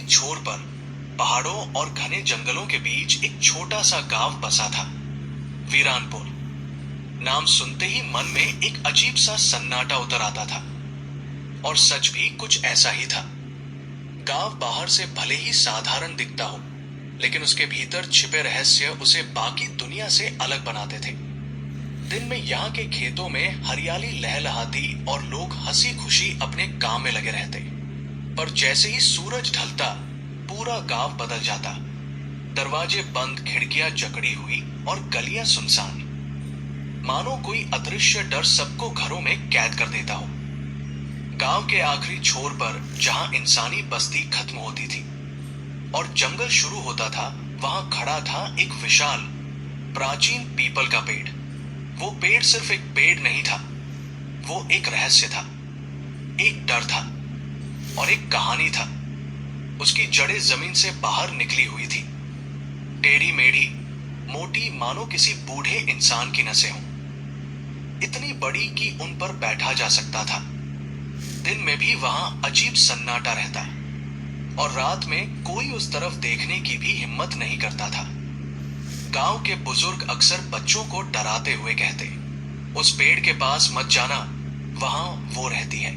छोर पर पहाड़ों और घने जंगलों के बीच एक छोटा सा गांव बसा था, वीरानपुर। नाम सुनते ही मन में एक अजीब सा सन्नाटा उतर आता था। और सच भी कुछ ऐसा ही था। गांव बाहर से भले ही साधारण दिखता हो, लेकिन उसके भीतर छिपे रहस्य उसे बाकी दुनिया से अलग बनाते थे। दिन में यहाँ के खेतों में हरियाली लहलहाती और लोग हंसी खुशी अपने काम में लगे रहते। पर जैसे ही सूरज ढलता, पूरा गांव बदल जाता। दरवाजे बंद, खिड़कियां जकड़ी हुई और गलियां सुनसान, मानो कोई अदृश्य डर सबको घरों में कैद कर देता हो। गांव के आखिरी छोर पर जहां इंसानी बस्ती खत्म होती थी और जंगल शुरू होता था, वहां खड़ा था एक विशाल प्राचीन पीपल का पेड़। वो पेड़ सिर्फ एक पेड़ नहीं था, वो एक रहस्य था, एक डर था और एक कहानी था। उसकी जड़ें जमीन से बाहर निकली हुई थी, टेढ़ी मेढ़ी, मोटी, मानो किसी बूढ़े इंसान की नसें हों। इतनी बड़ी कि उन पर बैठा जा सकता था। दिन में भी वहां अजीब सन्नाटा रहता और रात में कोई उस तरफ देखने की भी हिम्मत नहीं करता था। गांव के बुजुर्ग अक्सर बच्चों को डराते हुए कहते, उस पेड़ के पास मत जाना, वहां वो रहती है।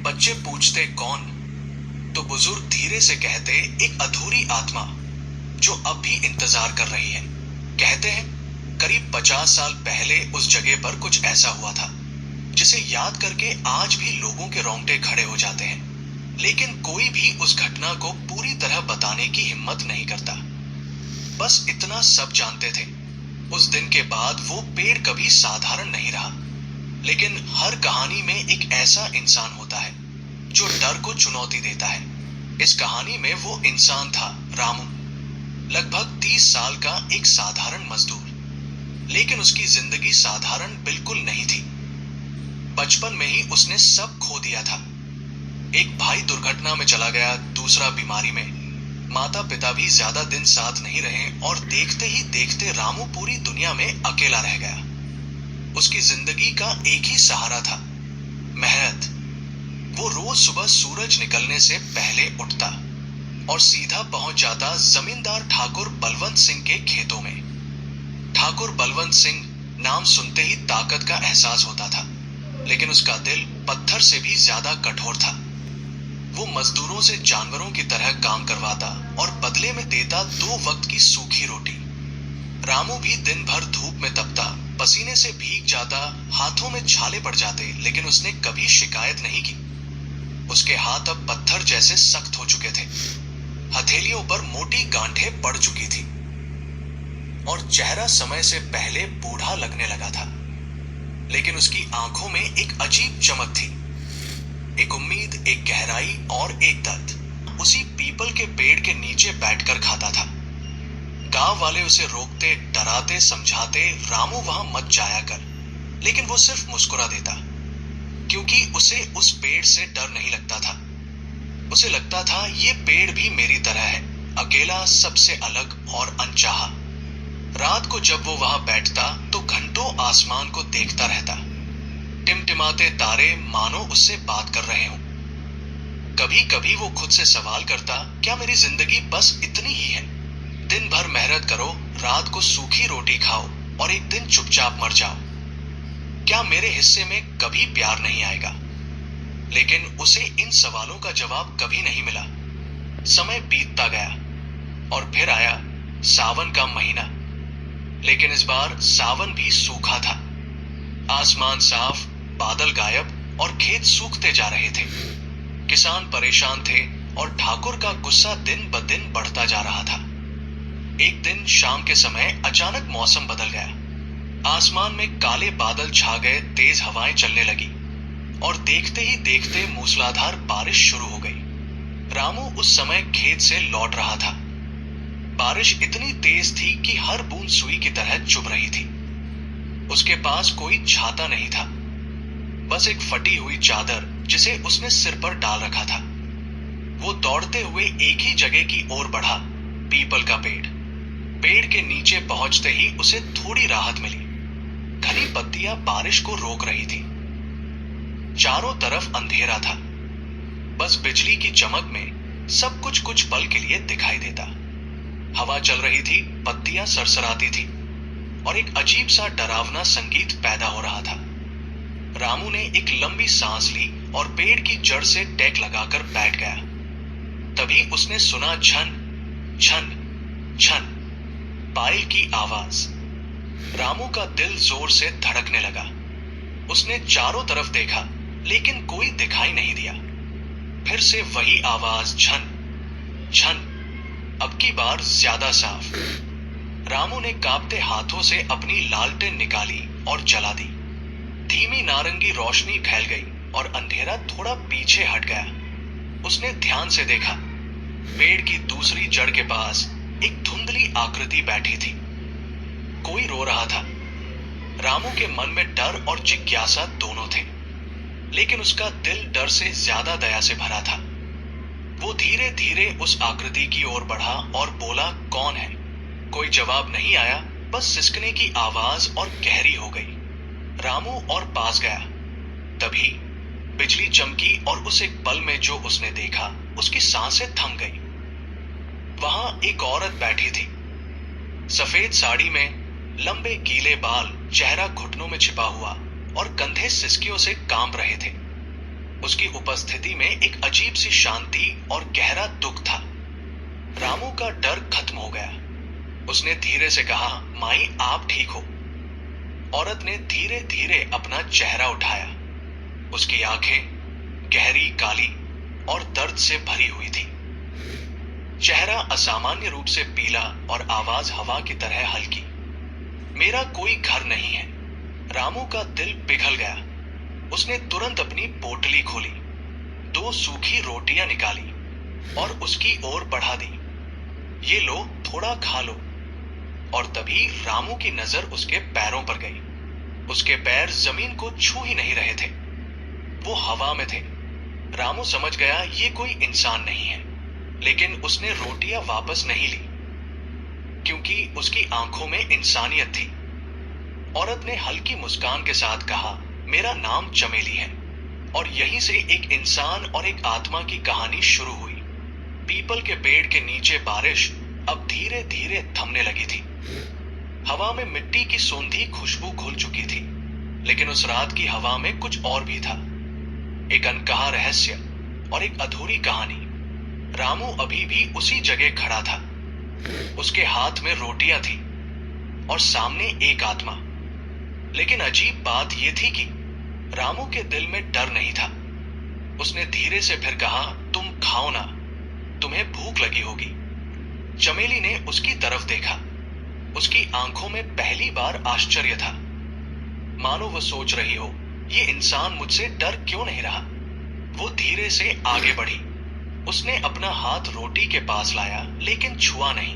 बच्चे पूछते कौन, तो बुजुर्ग धीरे से कहते, एक अधूरी आत्मा जो अब भी इंतजार कर रही है। कहते हैं करीब 50 साल पहले उस जगह पर कुछ ऐसा हुआ था जिसे याद करके आज भी लोगों के रोंगटे खड़े हो जाते हैं, लेकिन कोई भी उस घटना को पूरी तरह बताने की हिम्मत नहीं करता। बस इतना सब जानते थे, उस दिन के बाद वो पेड़ कभी साधारण नहीं रहा। लेकिन हर कहानी में एक ऐसा इंसान होता है जो डर को चुनौती देता है। इस कहानी में वो इंसान था रामू, लगभग 30 साल का एक साधारण मजदूर। लेकिन उसकी जिंदगी साधारण बिल्कुल नहीं थी। बचपन में ही उसने सब खो दिया था। एक भाई दुर्घटना में चला गया, दूसरा बीमारी में, माता पिता भी ज्यादा दिन साथ नहीं रहे और देखते ही देखते रामू पूरी दुनिया में अकेला रह गया। उसकी जिंदगी का एक ही सहारा था, मेहनत। वो रोज सुबह सूरज निकलने से पहले उठता और सीधा पहुंच जाता जमींदार ठाकुर बलवंत सिंह के खेतों में। ठाकुर बलवंत सिंह नाम सुनते ही ताकत का एहसास होता था, लेकिन उसका दिल पत्थर से भी ज्यादा कठोर था। वो मजदूरों से जानवरों की तरह काम करवाता और बदले में देता 2 वक्त की सूखी रोटी। रामू भी दिन भर धूप में तपता, पसीने से भीग जाता, हाथों में छाले पड़ जाते, लेकिन उसने कभी शिकायत नहीं की। उसके हाथ अब पत्थर जैसे सख्त हो चुके थे, हथेलियों पर मोटी गांठें पड़ चुकी थी और चेहरा समय से पहले बूढ़ा लगने लगा था। लेकिन उसकी आंखों में एक अजीब चमक थी, एक उम्मीद, एक गहराई और एक दर्द। उसी पीपल के पेड़ के नीचे बैठकर खाता था। गांव वाले उसे रोकते, डराते, समझाते, रामू वहां मत जाया कर, लेकिन वो सिर्फ मुस्कुरा देता, क्योंकि उसे उस पेड़ से डर नहीं लगता था। उसे लगता था ये पेड़ भी मेरी तरह है, अकेला, सबसे अलग और अनचाहा। रात को जब वो वहां बैठता तो घंटों आसमान को देखता रहता, टिमटिमाते तारे मानो उससे बात कर रहे हों। कभी कभी वो खुद से सवाल करता, क्या मेरी जिंदगी बस इतनी ही है? दिन भर मेहनत करो, रात को सूखी रोटी खाओ और एक दिन चुपचाप मर जाओ। क्या मेरे हिस्से में कभी प्यार नहीं आएगा? लेकिन उसे इन सवालों का जवाब कभी नहीं मिला। समय बीतता गया और फिर आया सावन का महीना। लेकिन इस बार सावन भी सूखा था। आसमान साफ, बादल गायब और खेत सूखते जा रहे थे। किसान परेशान थे और ठाकुर का गुस्सा दिन ब दिन बढ़ता जा रहा था। एक दिन शाम के समय अचानक मौसम बदल गया। आसमान में काले बादल छा गए, तेज हवाएं चलने लगी और देखते ही देखते मूसलाधार बारिश शुरू हो गई। रामू उस समय खेत से लौट रहा था। बारिश इतनी तेज थी कि हर बूंद सुई की तरह चुभ रही थी। उसके पास कोई छाता नहीं था, बस एक फटी हुई चादर जिसे उसने सिर पर डाल रखा था। वो दौड़ते हुए एक ही जगह की ओर बढ़ा, पीपल का पेड़। पेड़ के नीचे पहुंचते ही उसे थोड़ी राहत मिली। घनी पत्तियां बारिश को रोक रही थी। चारों तरफ अंधेरा था, बस बिजली की चमक में सब कुछ कुछ पल के लिए दिखाई देता। हवा चल रही थी, पत्तियां सरसराती थी और एक अजीब सा डरावना संगीत पैदा हो रहा था। रामू ने एक लंबी सांस ली और पेड़ की जड़ से टेक लगाकर बैठ गया। तभी उसने सुना छन छन छन पायल की आवाज। रामू का दिल जोर से धड़कने लगा। उसने चारों तरफ देखा, लेकिन कोई दिखाई नहीं दिया। फिर से वही आवाज, छन छन, अब की बार ज्यादा साफ। रामू ने कांपते हाथों से अपनी लालटेन निकाली और जला दी। धीमी नारंगी रोशनी फैल गई और अंधेरा थोड़ा पीछे हट गया। उसने ध्यान से देखा। पेड़ की दूसरी जड़ के पास एक धुंधली आकृति बैठी थी। कोई रो रहा था। रामू के मन में डर और जिज्ञासा दोनों थे, लेकिन उसका दिल डर से ज्यादा दया से भरा था। वो धीरे धीरे उस आकृति की ओर बढ़ा और बोला, कौन है? कोई जवाब नहीं आया, बस सिसकने की आवाज और गहरी हो गई। रामू और पास गया। तभी बिजली चमकी और उस एक पल में जो उसने देखा, उसकी सांसें थम गई। वहां एक औरत बैठी थी, सफेद साड़ी में, लंबे गीले बाल, चेहरा घुटनों में छिपा हुआ और कंधे सिसकियों से कांप रहे थे। उसकी उपस्थिति में एक अजीब सी शांति और गहरा दुख था। रामू का डर खत्म हो गया। उसने धीरे से कहा, माई, आप ठीक हो? औरत ने धीरे धीरे अपना चेहरा उठाया। उसकी आंखें गहरी, काली और दर्द से भरी हुई थी। चेहरा असामान्य रूप से पीला और आवाज हवा की तरह हल्की। मेरा कोई घर नहीं है। रामू का दिल पिघल गया। उसने तुरंत अपनी पोटली खोली, 2 सूखी रोटियां निकाली और उसकी ओर बढ़ा दी। ये लो, थोड़ा खा लो। और तभी रामू की नजर उसके पैरों पर गई। उसके पैर जमीन को छू ही नहीं रहे थे, वो हवा में थे। रामू समझ गया ये कोई इंसान नहीं है, लेकिन उसने रोटियां वापस नहीं ली, क्योंकि उसकी आंखों में इंसानियत थी। औरत ने हल्की मुस्कान के साथ कहा, मेरा नाम चमेली है और यहीं से एक इंसान और एक आत्मा की कहानी शुरू हुई। पीपल के पेड़ के नीचे बारिश अब धीरे धीरे थमने लगी थी। हवा में मिट्टी की सोंधी खुशबू घुल चुकी थी, लेकिन उस रात की हवा में कुछ और भी था, एक अनकहा रहस्य और एक अधूरी कहानी। रामू अभी भी उसी जगह खड़ा था। उसके हाथ में रोटियां थी और सामने एक आत्मा। लेकिन अजीब बात यह थी कि रामू के दिल में डर नहीं था। उसने धीरे से फिर कहा, तुम खाओ ना, तुम्हें भूख लगी होगी। चमेली ने उसकी तरफ देखा। उसकी आंखों में पहली बार आश्चर्य था, मानो वह सोच रही हो, ये इंसान मुझसे डर क्यों नहीं रहा। वो धीरे से आगे बढ़ी। उसने अपना हाथ रोटी के पास लाया, लेकिन छुआ नहीं,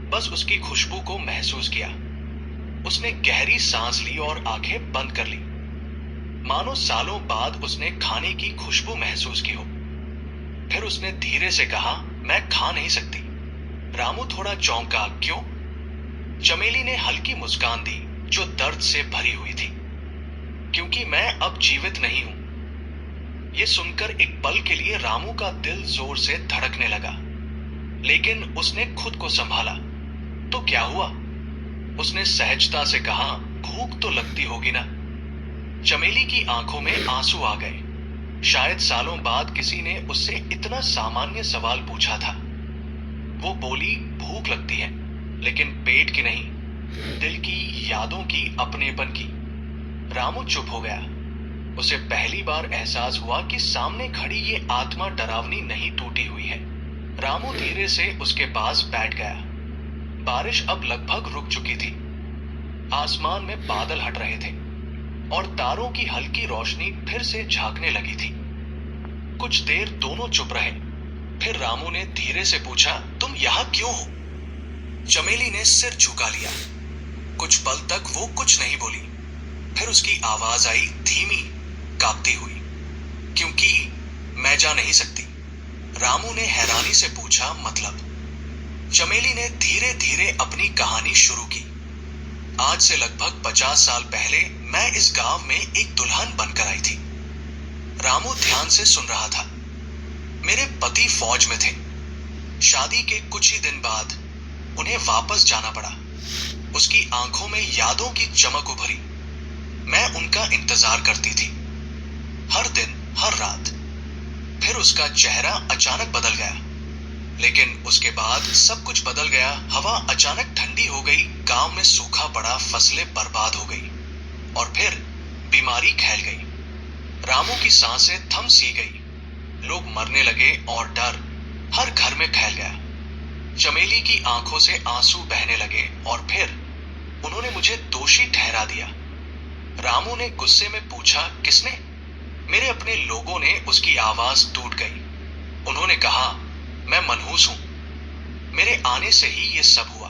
बस उसकी खुशबू को महसूस किया। उसने गहरी सांस ली और आंखें बंद कर ली, मानो सालों बाद उसने खाने की खुशबू महसूस की हो। फिर उसने धीरे से कहा, मैं खा नहीं सकती। रामू थोड़ा चौंका, क्यों? चमेली ने हल्की मुस्कान दी जो दर्द से भरी हुई थी, क्योंकि मैं अब जीवित नहीं हूं। यह सुनकर एक पल के लिए रामू का दिल जोर से धड़कने लगा, लेकिन उसने खुद को संभाला। तो क्या हुआ? उसने सहजता से कहा, भूख तो लगती होगी ना। चमेली की आंखों में आंसू आ गए। शायद सालों बाद किसी ने उससे इतना सामान्य सवाल पूछा था। वो बोली, भूख लगती है, लेकिन पेट की नहीं, दिल की, यादों की, अपनेपन की। रामू चुप हो गया। उसे पहली बार एहसास हुआ कि सामने खड़ी ये आत्मा डरावनी नहीं, टूटी हुई है। रामू धीरे से उसके पास बैठ गया। बारिश अब लगभग रुक चुकी थी। आसमान में बादल हट रहे थे और तारों की हल्की रोशनी फिर से झांकने लगी थी। कुछ देर दोनों चुप रहे। फिर रामू ने धीरे से पूछा, तुम यहां क्यों हो? चमेली ने सिर झुका लिया। कुछ पल तक वो कुछ नहीं बोली। फिर उसकी आवाज आई, धीमी, कांपती हुई, क्योंकि मैं जा नहीं सकती। रामू ने हैरानी से पूछा, मतलब? चमेली ने धीरे धीरे अपनी कहानी शुरू की। आज से लगभग 50 साल पहले मैं इस गांव में एक दुल्हन बनकर आई थी। रामू ध्यान से सुन रहा था। मेरे पति फौज में थे। शादी के कुछ ही दिन बाद उन्हें वापस जाना पड़ा। उसकी आंखों में यादों की चमक उभरी। मैं उनका इंतजार करती थी, हर दिन, हर रात। फिर उसका चेहरा अचानक बदल गया। लेकिन उसके बाद सब कुछ बदल गया। हवा अचानक ठंडी हो गई, गांव में सूखा पड़ा, फसलें बर्बाद हो गई और फिर बीमारी फैल गई। रामू की सांसें थम सी गई। लोग मरने लगे और डर हर घर में फैल गया। चमेली की आंखों से आंसू बहने लगे और फिर उन्होंने मुझे दोषी ठहरा दिया। रामू ने गुस्से में पूछा, किसने? मेरे अपने लोगों ने। उसकी आवाज टूट गई। उन्होंने कहा, मैं मनहूस हूं, मेरे आने से ही ये सब हुआ।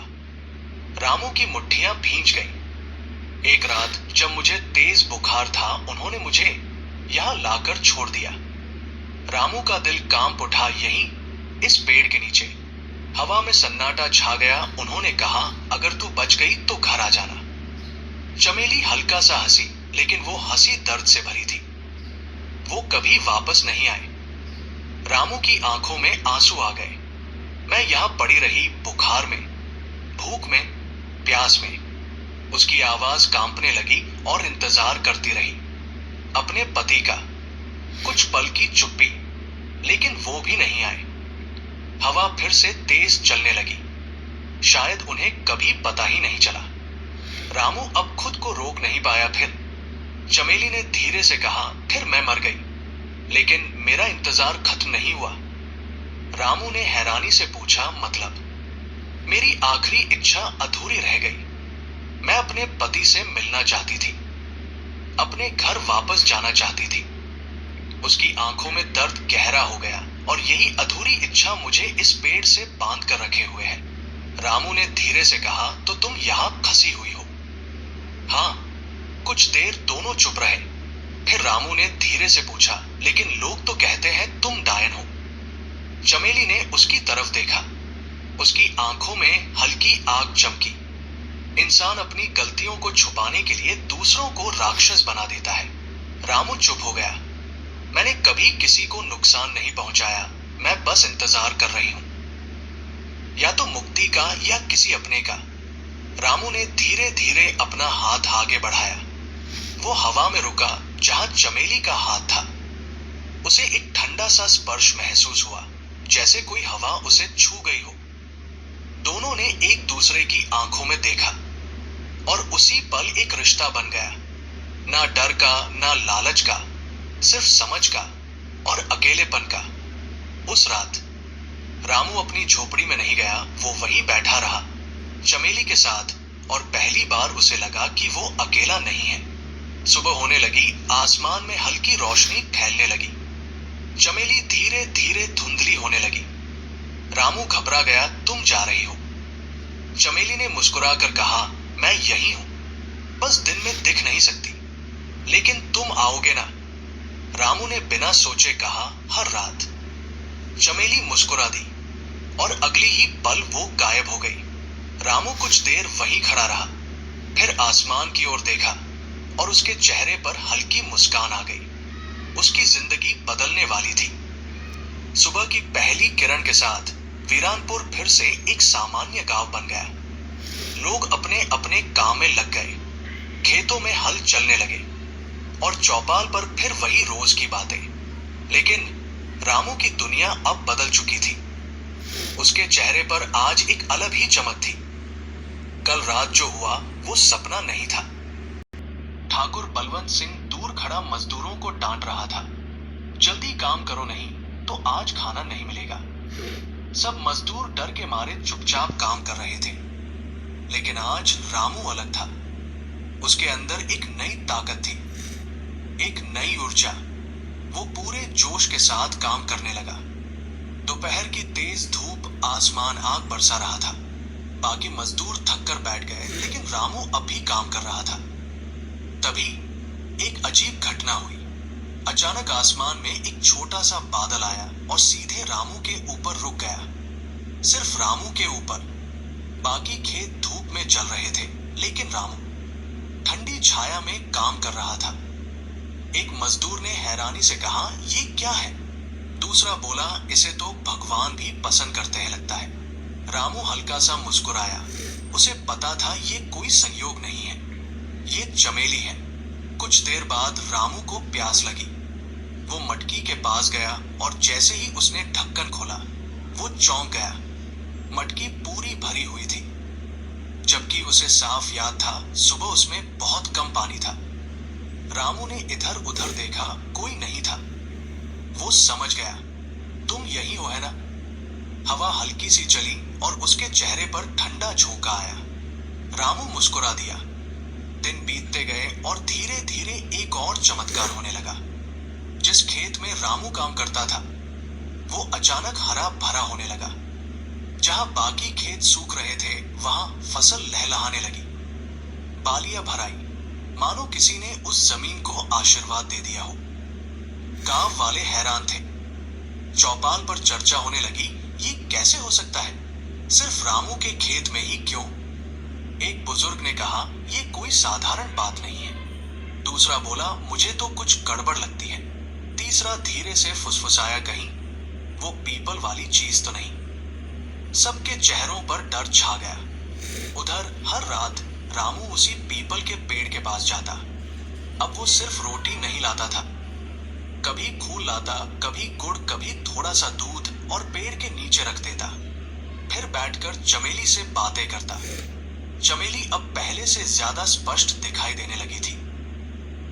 रामू की मुट्ठियां भींच गईं। एक रात जब मुझे तेज बुखार था, उन्होंने मुझे यहां लाकर छोड़ दिया। रामू का दिल कांप उठा यहीं, इस पेड़ के नीचे। हवा में सन्नाटा छा गया। उन्होंने कहा, अगर तू बच गई तो घर आ जाना। चमेली हल्का सा हंसी, लेकिन वो हंसी दर्द से भरी थी। वो कभी वापस नहीं आए। रामू की आंखों में आंसू आ गए। मैं यहां पड़ी रही, बुखार में, भूख में, प्यास में। उसकी आवाज कांपने लगी और इंतजार करती रही अपने पति का। कुछ पल की चुप्पी, लेकिन वो भी नहीं आए। हवा फिर से तेज चलने लगी। शायद उन्हें कभी पता ही नहीं चला। रामू अब खुद को रोक नहीं पाया। फिर चमेली ने धीरे से कहा, फिर मैं मर गई, लेकिन मेरा इंतजार खत्म नहीं हुआ। रामू ने हैरानी से पूछा, मतलब? मेरी आखिरी इच्छा अधूरी रह गई। मैं अपने पति से मिलना चाहती थी, अपने घर वापस जाना चाहती थी। उसकी आंखों में दर्द गहरा हो गया और यही अधूरी इच्छा मुझे इस पेड़ से बांध कर रखे हुए है। रामू ने धीरे से कहा, तो तुम यहां फंसी हुई हो? हाँ। कुछ देर दोनों चुप रहे। फिर रामू ने धीरे से पूछा, लेकिन लोग तो कहते हैं तुम डायन हो। चमेली ने उसकी तरफ देखा। उसकी आंखों में हल्की आग चमकी। इंसान अपनी गलतियों को छुपाने के लिए दूसरों को राक्षस बना देता है। रामू चुप हो गया। मैंने कभी किसी को नुकसान नहीं पहुंचाया, मैं बस इंतजार कर रही हूं, या तो मुक्ति का या किसी अपने का। रामू ने धीरे धीरे अपना हाथ आगे बढ़ाया। वो हवा में रुका जहां चमेली का हाथ था। उसे एक ठंडा सा स्पर्श महसूस हुआ, जैसे कोई हवा उसे छू गई हो। दोनों ने एक दूसरे की आंखों में देखा और उसी पल एक रिश्ता बन गया। ना डर का, ना लालच का, सिर्फ समझ का और अकेलेपन का। उस रात रामू अपनी झोपड़ी में नहीं गया। वो वहीं बैठा रहा चमेली के साथ, और पहली बार उसे लगा कि वो अकेला नहीं है। सुबह होने लगी, आसमान में हल्की रोशनी फैलने लगी। चमेली धीरे धीरे धुंधली होने लगी। रामू घबरा गया, तुम जा रही हो? चमेली ने मुस्कुराकर कहा, मैं यही हूं, बस दिन में दिख नहीं सकती, लेकिन तुम आओगे ना? रामू ने बिना सोचे कहा, हर रात। चमेली मुस्कुरा दी और अगली ही पल वो गायब हो गई। रामू कुछ देर वहीं खड़ा रहा, फिर आसमान की ओर देखा और उसके चेहरे पर हल्की मुस्कान आ गई। उसकी जिंदगी बदलने वाली थी। सुबह की पहली किरण के साथ वीरानपुर फिर से एक सामान्य गांव बन गया। लोग अपने अपने काम में लग गए। खेतों में हल चलने लगे और चौपाल पर फिर वही रोज की बातें। लेकिन रामू की दुनिया अब बदल चुकी थी। उसके चेहरे पर आज एक अलग ही चमक थी। कल रात जो हुआ वो सपना नहीं था। ठाकुर बलवंत सिंह दूर खड़ा मजदूरों को डांट रहा था, जल्दी काम करो नहीं तो आज खाना नहीं मिलेगा। सब मजदूर डर के मारे चुपचाप काम कर रहे थे। लेकिन आज रामू अलग था। उसके अंदर एक नई ताकत थी, एक नई ऊर्जा। वो पूरे जोश के साथ काम करने लगा। दोपहर की तेज धूप आसमान आग बरसा रहा था। बाकी मजदूर थक कर बैठ गए, लेकिन रामू अब भी काम कर रहा था। तभी एक अजीब घटना हुई। अचानक आसमान में एक छोटा सा बादल आया और सीधे रामू के ऊपर रुक गया। सिर्फ रामू के ऊपर। बाकी खेत धूप में जल रहे थे, लेकिन रामू ठंडी छाया में काम कर रहा था। एक मजदूर ने हैरानी से कहा, ये क्या है? दूसरा बोला, इसे तो भगवान भी पसंद करते हैं लगता है। रामू हल्का सा मुस्कुराया। उसे पता था ये कोई संयोग नहीं है, ये चमेली है। कुछ देर बाद रामू को प्यास लगी। वो मटकी के पास गया और जैसे ही उसने ढक्कन खोला, वो चौंक गया। मटकी पूरी भरी हुई थी, जबकि उसे साफ याद था सुबह उसमें बहुत कम पानी था। रामू ने इधर उधर देखा, कोई नहीं था। वो समझ गया, तुम यही हो है ना? हवा हल्की सी चली और उसके चेहरे पर ठंडा झोंका आया। रामू मुस्कुरा दिया। दिन बीतते गए और धीरे धीरे एक और चमत्कार होने लगा। जिस खेत में रामू काम करता था, वो अचानक हरा भरा होने लगा। जहां बाकी खेत सूख रहे थे, वहां फसल लहलहाने लगी। बालियां भराई, मानो किसी ने उस जमीन को आशीर्वाद दे दिया हो। गांव वाले हैरान थे। चौपाल पर चर्चा होने लगी, ये कैसे हो सकता है? सिर्फ रामू के खेत में ही क्यों? एक बुजुर्ग ने कहा, ये कोई साधारण बात नहीं है। दूसरा बोला, मुझे तो कुछ गड़बड़ लगती है। तीसरा धीरे से फुसफुसाया, कहीं वो पीपल वाली चीज तो नहीं। सबके चेहरों पर डर छा गया। उधर हर रात रामू उसी पीपल के पेड़ के पास जाता। अब वो सिर्फ रोटी नहीं लाता था, कभी फूल लाता, कभी गुड़, कभी थोड़ा सा दूध, और पेड़ के नीचे रख देता। फिर बैठकर चमेली से बातें करता। चमेली अब पहले से ज्यादा स्पष्ट दिखाई देने लगी थी।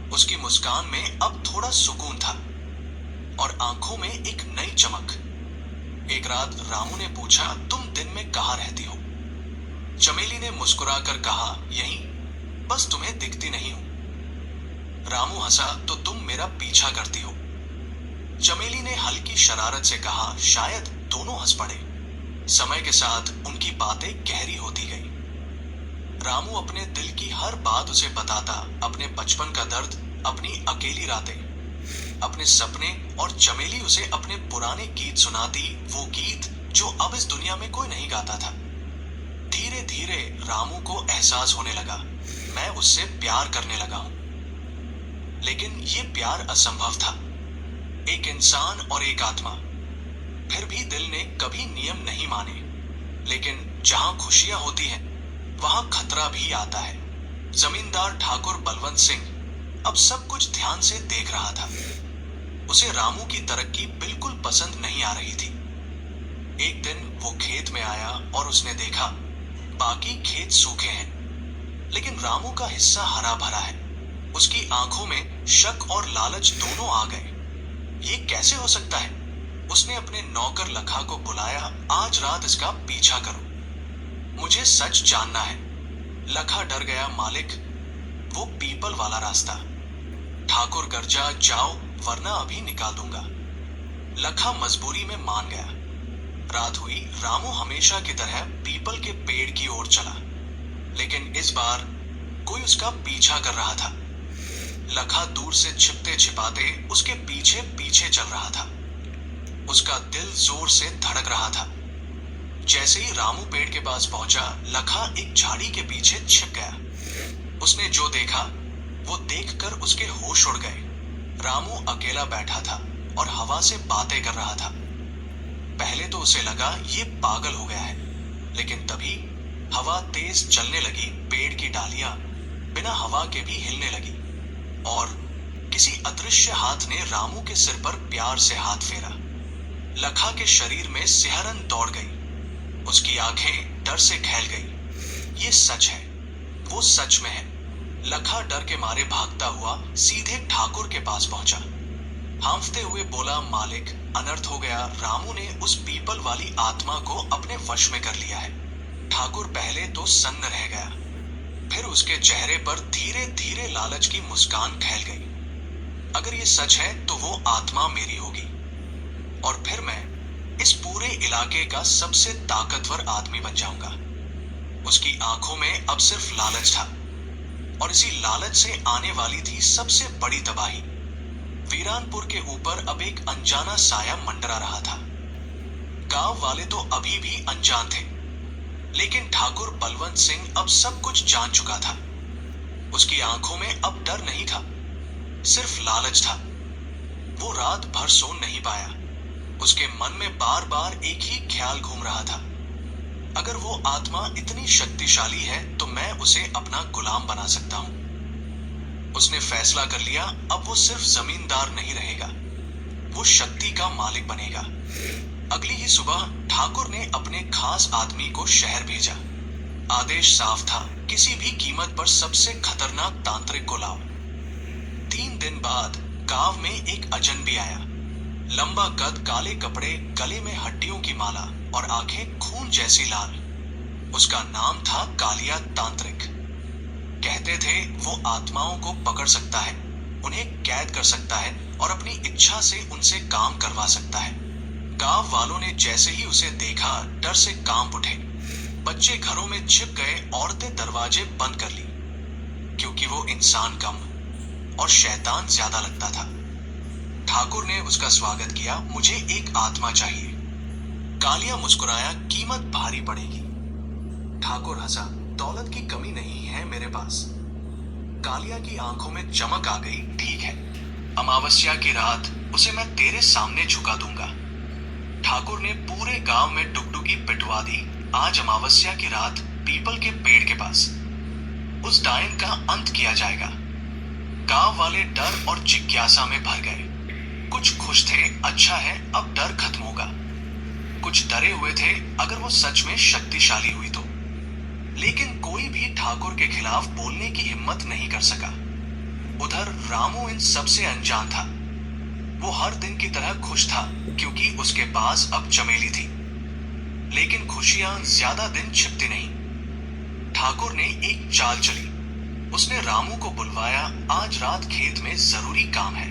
उसकी मुस्कान में अब थोड़ा सुकून था और आंखों में एक नई चमक। एक रात रामू ने पूछा, तुम दिन में कहाँ रहती हो? चमेली ने मुस्कुराकर कहा, यहीं, बस तुम्हें दिखती नहीं हूं। रामू हंसा, तो तुम मेरा पीछा करती हो? चमेली ने हल्की शरारत से कहा, शायद दोनों हंस पड़े। समय के साथ उनकी बातें गहरी होती गई। रामू अपने दिल की हर बात उसे बताता, अपने बचपन का दर्द, अपनी अकेली रातें, अपने सपने, और चमेली उसे अपने पुराने गीत सुनाती, वो गीत जो अब इस दुनिया में कोई नहीं गाता था। धीरे धीरे रामू को एहसास होने लगा, मैं उससे प्यार करने लगा हूं। लेकिन ये प्यार असंभव था। एक इंसान और एक आत्मा। फिर भी दिल ने कभी नियम नहीं माने। लेकिन जहां खुशियां होती हैं, वहां खतरा भी आता है। जमींदार ठाकुर बलवंत सिंह अब सब कुछ ध्यान से देख रहा था। उसे रामू की तरक्की बिल्कुल पसंद नहीं आ रही थी। एक दिन वो खेत में आया और उसने देखा, बाकी खेत सूखे हैं, लेकिन रामू का हिस्सा हरा भरा है। उसकी आंखों में शक और लालच दोनों आ गए। ये कैसे हो सकता है? उसने अपने नौकर लखा को बुलाया, आज रात इसका पीछा करो, मुझे सच जानना है। लखा डर गया, मालिक, वो पीपल वाला रास्ता। ठाकुर गर्जा, जाओ वरना अभी निकाल दूंगा। लखा मजबूरी में मान गया। रात हुई। रामू हमेशा की तरह पीपल के पेड़ की ओर चला, लेकिन इस बार कोई उसका पीछा कर रहा था। लखा दूर से छिपते छिपाते उसके पीछे पीछे चल रहा था। उसका दिल जोर से धड़क रहा था। जैसे ही रामू पेड़ के पास पहुंचा, लखा एक झाड़ी के पीछे छिप गया। उसने जो देखा, वो देखकर उसके होश उड़ गए। रामू अकेला बैठा था और हवा से बातें कर रहा था। पहले तो उसे लगा ये पागल हो गया है, लेकिन तभी हवा तेज चलने लगी। पेड़ की डालियां बिना हवा के भी हिलने लगी और किसी अदृश्य हाथ ने रामू के सिर पर प्यार से हाथ फेरा। लखा के शरीर में सिहरन दौड़ गई। उसकी आंखें डर से फैल गई। ये सच है, वो सच में है। लखा डर के मारे भागता हुआ सीधे ठाकुर के पास पहुंचा। हांफते हुए बोला, मालिक, अनर्थ हो गया। रामू ने उस पीपल वाली आत्मा को अपने वश में कर लिया है। ठाकुर पहले तो सन्न रह गया, फिर उसके चेहरे पर धीरे धीरे लालच की मुस्कान फैल गई। अगर ये सच है तो वो आत्मा मेरी होगी और फिर मैं इस पूरे इलाके का सबसे ताकतवर आदमी बन जाऊंगा। उसकी आंखों में अब सिर्फ लालच था और इसी लालच से आने वाली थी सबसे बड़ी तबाही। वीरानपुर के ऊपर अब एक अनजाना साया मंडरा रहा था। गांव वाले तो अभी भी अनजान थे, लेकिन ठाकुर बलवंत सिंह अब सब कुछ जान चुका था। उसकी आंखों में अब डर नहीं था, सिर्फ लालच था। वो रात भर सो नहीं पाया। उसके मन में बार बार एक ही ख्याल घूम रहा था, अगर वो आत्मा इतनी शक्तिशाली है तो मैं उसे अपना गुलाम बना सकता हूं। उसने फैसला कर लिया, अब वो सिर्फ जमींदार नहीं रहेगा, वो शक्ति का मालिक बनेगा। अगली ही सुबह ठाकुर ने अपने खास आदमी को शहर भेजा। आदेश साफ था, किसी भी कीमत पर सबसे खतरनाक तांत्रिक को लाओ। 3 दिन बाद गांव में एक अजनबी आया। लंबा कद, काले कपड़े, गले में हड्डियों की माला और आंखें खून जैसी लाल। उसका नाम था कालिया तांत्रिक। कहते थे वो आत्माओं को पकड़ सकता है, उन्हें कैद कर सकता है और अपनी इच्छा से उनसे काम करवा सकता है। गांव वालों ने जैसे ही उसे देखा डर से कांप उठे। बच्चे घरों में छिप गए, औरतें दरवाजे बंद कर ली, क्योंकि वो इंसान कम और शैतान ज्यादा लगता था। ठाकुर ने उसका स्वागत किया, मुझे एक आत्मा चाहिए। कालिया मुस्कुराया, कीमत भारी पड़ेगी। ठाकुर हंसा, दौलत की कमी नहीं है मेरे पास। कालिया की आंखों में चमक आ गई, ठीक है, अमावस्या की रात उसे मैं तेरे सामने झुका दूंगा। ठाकुर ने पूरे गांव में डुगडुगी पिटवा दी। आज अमावस्या की रात पीपल के पेड़ के पास उस डायन का अंत किया जाएगा। गांव वाले डर और जिज्ञासा में भर गए। कुछ खुश थे, अच्छा है अब डर खत्म होगा। कुछ डरे हुए थे, अगर वो सच में शक्तिशाली हुई तो। लेकिन कोई भी ठाकुर के खिलाफ बोलने की हिम्मत नहीं कर सका। उधर रामू इन सबसे अनजान था। वो हर दिन की तरह खुश था, क्योंकि उसके पास अब चमेली थी। लेकिन खुशियां ज्यादा दिन छिपती नहीं। ठाकुर ने एक चाल चली। उसने रामू को बुलवाया, आज रात खेत में जरूरी काम है,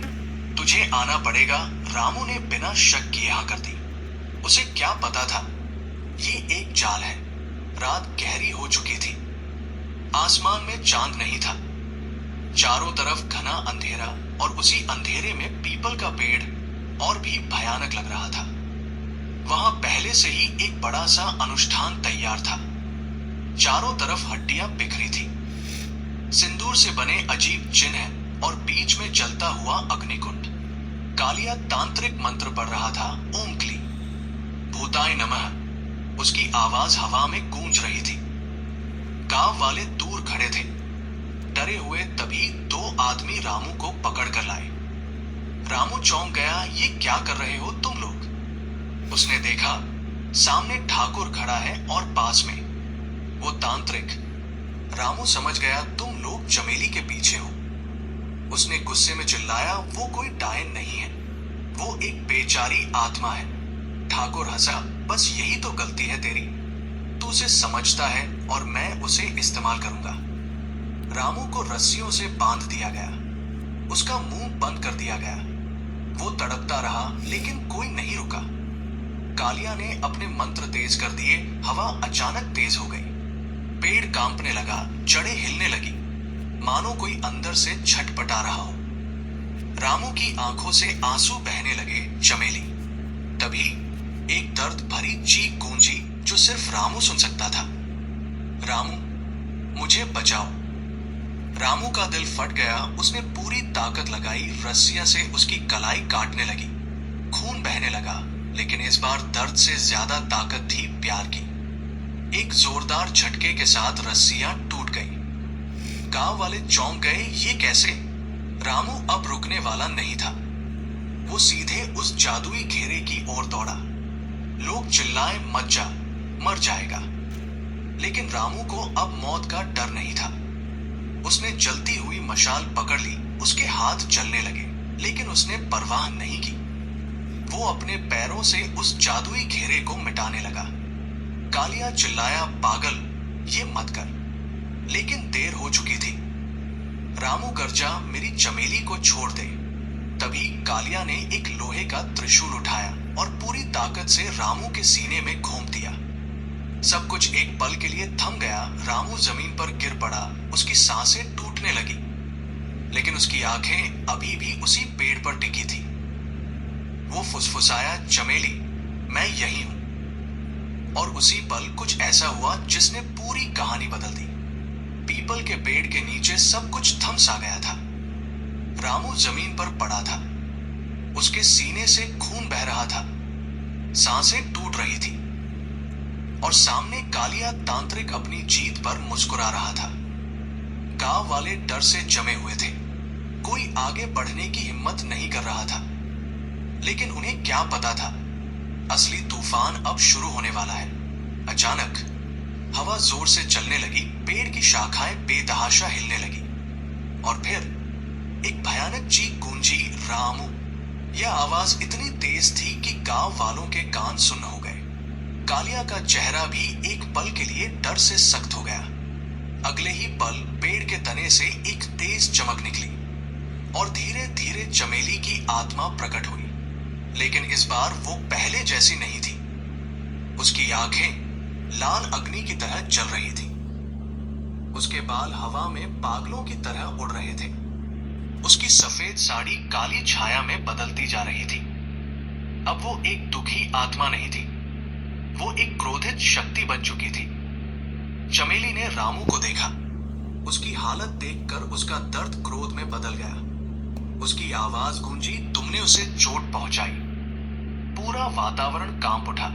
तुझे आना पड़ेगा। रामू ने बिना शक किए हाँ कर दी। उसे क्या पता था, ये एक चाल है। रात गहरी हो चुकी थी। आसमान में चांद नहीं था। चारों तरफ घना अंधेरा और उसी अंधेरे में पीपल का पेड़ और भी भयानक लग रहा था। वहां पहले से ही एक बड़ा सा अनुष्ठान तैयार था। चारों तरफ हड्डियां बिखरी थी, सिंदूर से बने अजीब चिन्ह और बीच में जलता हुआ अग्निकुंड। कालिया तांत्रिक मंत्र पढ़ रहा था, ओम क्ली भूताय नमः। उसकी आवाज हवा में गूंज रही थी। गांव वाले दूर खड़े थे, डरे हुए। तभी 2 आदमी रामू को पकड़ कर लाए। रामू चौंक गया, ये क्या कर रहे हो तुम लोग? उसने देखा सामने ठाकुर खड़ा है और पास में वो तांत्रिक। रामू समझ गया, तुम लोग चमेली के पीछे हो। उसने गुस्से में चिल्लाया, वो कोई डायन नहीं है, वो एक बेचारी आत्मा है। ठाकुर हंसा, बस यही तो गलती है तेरी, तू उसे समझता है और मैं उसे इस्तेमाल करूंगा। रामू को रस्सियों से बांध दिया गया, उसका मुंह बंद कर दिया गया। वो तड़पता रहा, लेकिन कोई नहीं रुका। कालिया ने अपने मंत्र तेज कर दिए, हवा अचानक तेज हो गई। पेड़ कांपने लगा, जड़ें हिलने लगी, मानो कोई अंदर से छटपटा रहा हो। रामू की आंखों से आंसू बहने लगे। चमेली। तभी एक दर्द भरी चीख गूंजी जो सिर्फ रामू सुन सकता था, रामू मुझे बचाओ। रामू का दिल फट गया। उसने पूरी ताकत लगाई, रस्सियां से उसकी कलाई काटने लगी। खून बहने लगा, लेकिन इस बार दर्द से ज्यादा ताकत थी प्यार की। एक जोरदार झटके के साथ रस्सियां टूट गई। गांव वाले चौंक गए, ये कैसे? रामू अब रुकने वाला नहीं था। वो सीधे उस जादुई घेरे की ओर दौड़ा। लोग चिल्लाए, मत जा, मर जाएगा। लेकिन रामू को अब मौत का डर नहीं था। उसने जलती हुई मशाल पकड़ ली। उसके हाथ जलने लगे, लेकिन उसने परवाह नहीं की। वो अपने पैरों से उस जादुई घेरे को मिटाने लगा। कालिया चिल्लाया, पागल, ये मत कर। लेकिन देर हो चुकी थी। रामू गर्जा, मेरी चमेली को छोड़ दे। तभी कालिया ने एक लोहे का त्रिशूल उठाया और पूरी ताकत से रामू के सीने में घोंप दिया। सब कुछ एक पल के लिए थम गया। रामू जमीन पर गिर पड़ा, उसकी सांसें टूटने लगी, लेकिन उसकी आंखें अभी भी उसी पेड़ पर टिकी थी। वो फुसफुसाया, चमेली, मैं यही हूं। और उसी पल कुछ ऐसा हुआ जिसने पूरी कहानी बदल दी। पीपल के पेड़ के नीचे सब कुछ थम सा गया था। रामू जमीन पर पड़ा था, उसके सीने से खून बह रहा था, सांसें टूट रही थी और सामने कालिया तांत्रिक अपनी जीत पर मुस्कुरा रहा था। गांव वाले डर से जमे हुए थे। कोई आगे बढ़ने की हिम्मत नहीं कर रहा था, लेकिन उन्हें क्या पता था, असली तूफान अब शुरू होने वाला है। अचानक हवा जोर से चलने लगी, पेड़ की शाखाएं बेतहाशा हिलने लगी और फिर एक भयानक चीख गूंजी, रामू। यह आवाज इतनी तेज थी कि गांव वालों के कान सुन्न हो गए। कालिया का चेहरा भी एक पल के लिए डर से सख्त हो गया। अगले ही पल पेड़ के तने से एक तेज चमक निकली और धीरे धीरे चमेली की आत्मा प्रकट हुई, लेकिन इस बार वो पहले जैसी नहीं थी। उसकी आंखें लाल अग्नि की तरह जल रही थी। उसके बाल हवा में पागलों की तरह उड़ रहे थे। उसकी सफेद साड़ी काली छाया में बदलती जा रही थी। अब वो एक दुखी आत्मा नहीं थी, वो एक क्रोधित शक्ति बन चुकी थी। चमेली ने रामू को देखा। उसकी हालत देखकर उसका दर्द क्रोध में बदल गया। उसकी आवाज गूंजी, तुमने उसे चोट पहुंचाई। पूरा वातावरण कांप उठा।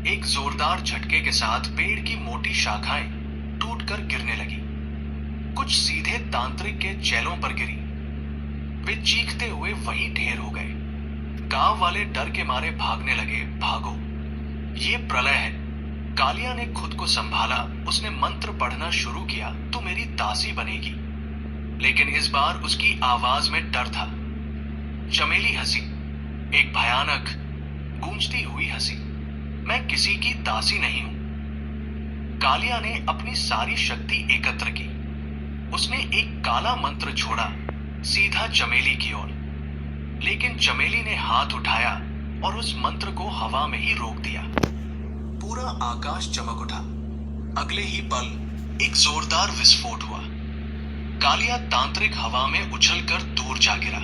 एक जोरदार झटके के साथ पेड़ की मोटी शाखाएं टूटकर गिरने लगी। कुछ सीधे तांत्रिक के चेलों पर गिरी। वे चीखते हुए वहीं ढेर हो गए। गांव वाले डर के मारे भागने लगे। भागो, ये प्रलय है। कालिया ने खुद को संभाला। उसने मंत्र पढ़ना शुरू किया, तू मेरी दासी बनेगी। लेकिन इस बार उसकी आवाज में डर था। चमेली हंसी, एक भयानक गूंजती हुई हंसी। मैं किसी की दासी नहीं हूं। कालिया ने अपनी सारी शक्ति एकत्र की। उसने एक काला मंत्र छोड़ा, सीधा चमेली की ओर। लेकिन चमेली ने हाथ उठाया और उस मंत्र को हवा में ही रोक दिया। पूरा आकाश चमक उठा। अगले ही पल एक जोरदार विस्फोट हुआ। कालिया तांत्रिक हवा में उछलकर दूर जा गिरा।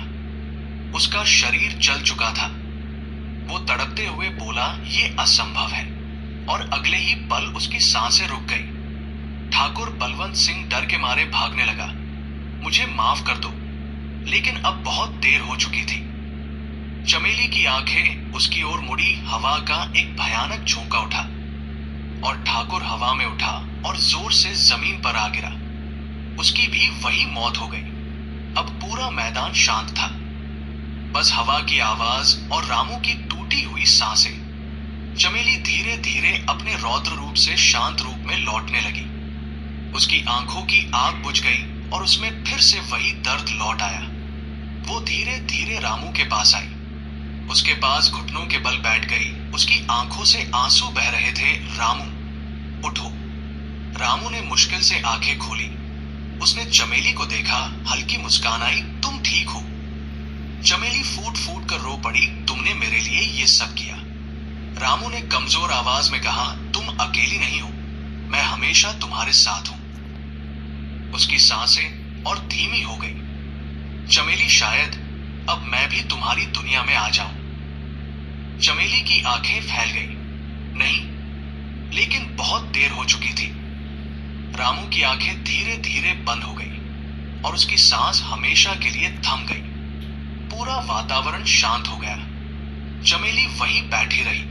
उसका शरीर जल चुका था। वो तड़पते हुए बोला, ये असंभव है, और अगले ही पल उसकी सांसें रुक गई। ठाकुर बलवंत सिंह डर के मारे भागने लगा। मुझे माफ कर दो, लेकिन अब बहुत देर हो चुकी थी। चमेली की आंखें उसकी ओर मुड़ी। हवा का एक भयानक झोंका उठा और ठाकुर हवा में उठा और जोर से जमीन पर आ गिरा। उसकी भी वही मौत हो गई। अब पूरा मैदान शांत था, बस हवा की आवाज और रामू की टूटी हुई सांसें। चमेली धीरे धीरे अपने रौद्र रूप से शांत रूप में लौटने लगी। उसकी आंखों की आग बुझ गई और उसमें फिर से वही दर्द लौट आया। वो धीरे धीरे रामू के पास आई। उसके पास घुटनों के बल बैठ गई। उसकी आंखों से आंसू बह रहे थे। रामू, उठो। रामू ने मुश्किल से आंखें खोली। उसने चमेली को देखा। हल्की मुस्कान आई, तुम ठीक हो। चमेली फूट फूट कर रो पड़ी, तुमने मेरे लिए ये सब किया। रामू ने कमजोर आवाज में कहा, तुम अकेली नहीं हो, मैं हमेशा तुम्हारे साथ हूं। उसकी सांसें और धीमी हो गई। चमेली, शायद अब मैं भी तुम्हारी दुनिया में आ जाऊं। चमेली की आंखें फैल गई। नहीं, लेकिन बहुत देर हो चुकी थी। रामू की आंखें धीरे धीरे बंद हो गई और उसकी सांस हमेशा के लिए थम गई। पूरा वातावरण शांत हो गया। चमेली वहीं बैठी रही,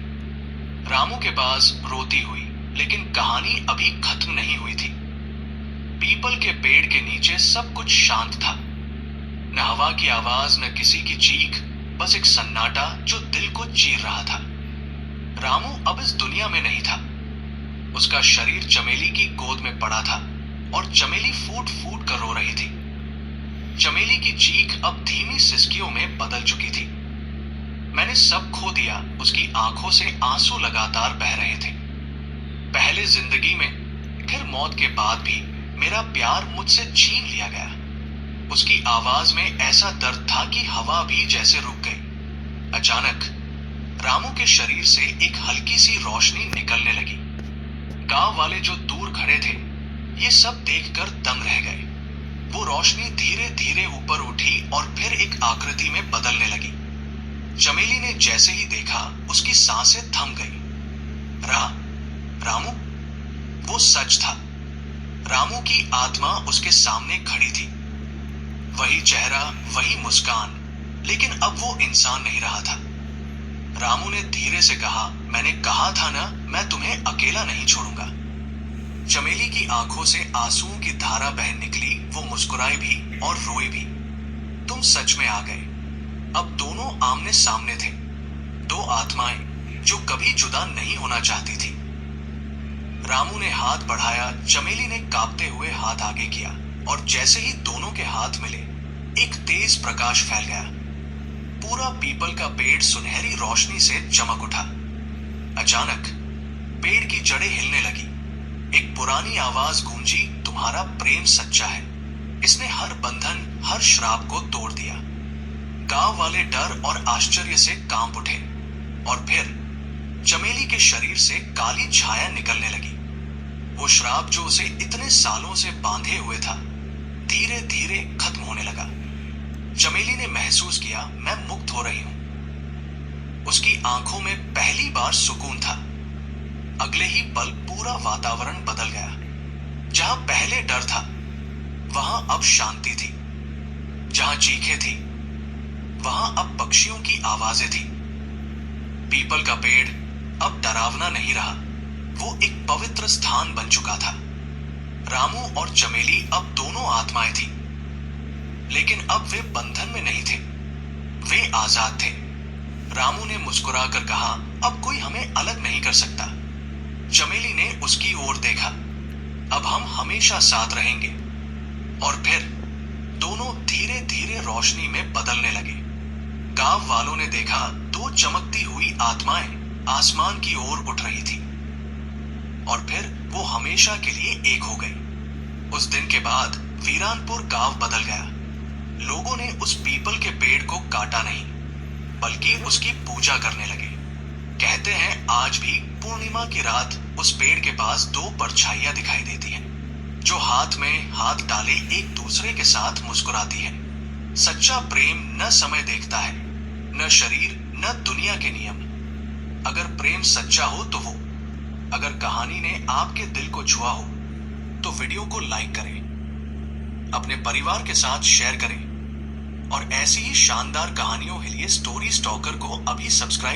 रामू के पास रोती हुई, लेकिन कहानी अभी खत्म नहीं हुई थी। पीपल के पेड़ के नीचे सब कुछ शांत था। न हवा की आवाज, न किसी की चीख, बस एक सन्नाटा जो दिल को चीर रहा था। रामू अब इस दुनिया में नहीं था। उसका शरीर चमेली की गोद में पड़ा था और चमेली फूट फूट कर रो रही थी। चमेली की चीख अब धीमी सिसकियों में बदल चुकी थी। मैंने सब खो दिया। उसकी आंखों से आंसू लगातार बह रहे थे। पहले जिंदगी में, फिर मौत के बाद भी मेरा प्यार मुझसे छीन लिया गया। उसकी आवाज में ऐसा दर्द था कि हवा भी जैसे रुक गई। अचानक रामू के शरीर से एक हल्की सी रोशनी निकलने लगी। गांव वाले जो दूर खड़े थे, ये सब देखकर दंग रह गए। वो रोशनी धीरे धीरे ऊपर उठी और फिर एक आकृति में बदलने लगी। चमेली ने जैसे ही देखा, उसकी सांसें थम गई। रामू, वो सच था। रामू की आत्मा उसके सामने खड़ी थी। वही चेहरा, वही मुस्कान, लेकिन अब वो इंसान नहीं रहा था। रामू ने धीरे से कहा, मैंने कहा था ना, मैं तुम्हें अकेला नहीं छोड़ूंगा। चमेली की आंखों से आंसुओं की धारा बह निकली। वो मुस्कुराई भी और रोई भी। तुम सच में आ गए। अब दोनों आमने सामने थे, दो आत्माएं जो कभी जुदा नहीं होना चाहती थी। रामू ने हाथ बढ़ाया, चमेली ने कांपते हुए हाथ आगे किया, और जैसे ही दोनों के हाथ मिले, एक तेज प्रकाश फैल गया। पूरा पीपल का पेड़ सुनहरी रोशनी से चमक उठा। अचानक पेड़ की जड़ें हिलने लगी। एक पुरानी आवाज गूंजी, तुम्हारा प्रेम सच्चा है। इसने हर बंधन, हर श्राप को तोड़ दिया। गांव वाले डर और आश्चर्य से कांप उठे, और फिर चमेली के शरीर से काली छाया निकलने लगी। वो श्राप जो उसे इतने सालों से बांधे हुए था, धीरे धीरे खत्म होने लगा। चमेली ने महसूस किया, मैं मुक्त हो रही हूं। उसकी आंखों में पहली बार सुकून था। अगले ही पल पूरा वातावरण बदल गया। जहां पहले डर था, वहां अब शांति थी। जहां चीखें थी, वहां अब पक्षियों की आवाजें थी। पीपल का पेड़ अब डरावना नहीं रहा, वो एक पवित्र स्थान बन चुका था। रामू और चमेली अब दोनों आत्माएं थी, लेकिन अब वे बंधन में नहीं थे, वे आजाद थे। रामू ने मुस्कुराकर कहा, अब कोई हमें अलग नहीं कर सकता। चमेली ने उसकी ओर देखा, अब हम हमेशा साथ रहेंगे। और फिर दोनों धीरे धीरे रोशनी में बदलने लगे। गांव वालों ने देखा, दो चमकती हुई आत्माएं आसमान की ओर उठ रही थी, और फिर वो हमेशा के लिए एक हो गई। उस दिन के बाद वीरानपुर गांव बदल गया। लोगों ने उस पीपल के पेड़ को काटा नहीं, बल्कि उसकी पूजा करने लगे। कहते हैं, आज भी पूर्णिमा की रात उस पेड़ के पास दो परछाइयां दिखाई देती हैं, जो हाथ में हाथ डाले एक दूसरे के साथ मुस्कुराती है। सच्चा प्रेम न समय देखता है, न शरीर, न दुनिया के नियम। अगर प्रेम सच्चा हो तो वो, अगर कहानी ने आपके दिल को छुआ हो तो वीडियो को लाइक करें, अपने परिवार के साथ शेयर करें, और ऐसी ही शानदार कहानियों के लिए स्टोरी स्टॉकर को अभी सब्सक्राइब